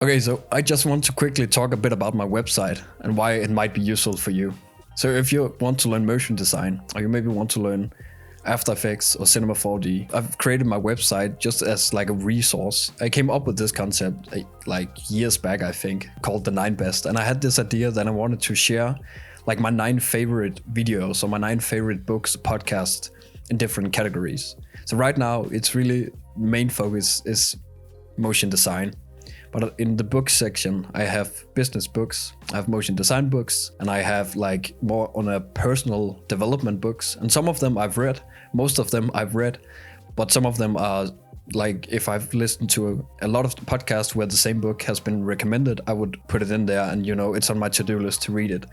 Okay, so I just want to quickly talk a bit about my website and why it might be useful for you. So if you want to learn motion design, or you maybe want to learn After Effects or Cinema 4D, I've created my website just as like a resource. I came up with this concept like years back, I think, called the 9 Best. And I had this idea that I wanted to share like my 9 favorite videos or my 9 favorite books, podcasts in different categories. So right now, it's really main focus is motion design. But in the book section, I have business books, I have motion design books, and I have like more on a personal development books. And some of them I've read, most of them I've read, but some of them are like, if I've listened to a lot of the podcasts where the same book has been recommended, I would put it in there and, you know, it's on my to-do list to read it.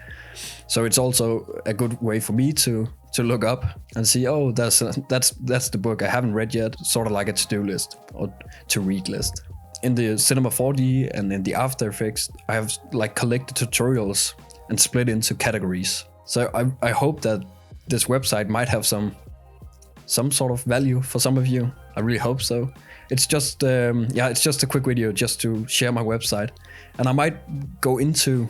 So it's also a good way for me to look up and see, oh, that's the book I haven't read yet, sort of like a to-do list or to read list. In the Cinema 4D and in the After Effects, I have like collected tutorials and split into categories. So I hope that this website might have some sort of value for some of you. I really hope so. It's just it's just a quick video just to share my website, and I might go into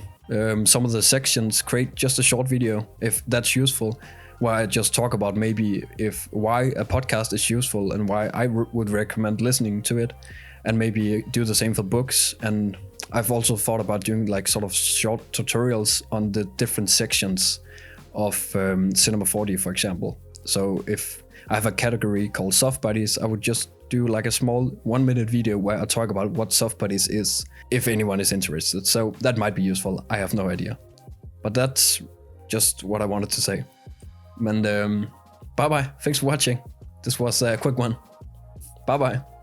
some of the sections, create just a short video if that's useful, where I just talk about maybe why a podcast is useful and why I would recommend listening to it. And maybe do the same for books. And I've also thought about doing like sort of short tutorials on the different sections of Cinema 4D, for example. So if I have a category called soft bodies, I would just do like a small 1-minute video where I talk about what soft bodies is, if anyone is interested. So that might be useful. I have no idea. But that's just what I wanted to say. And bye-bye. Thanks for watching. This was a quick one. Bye-bye.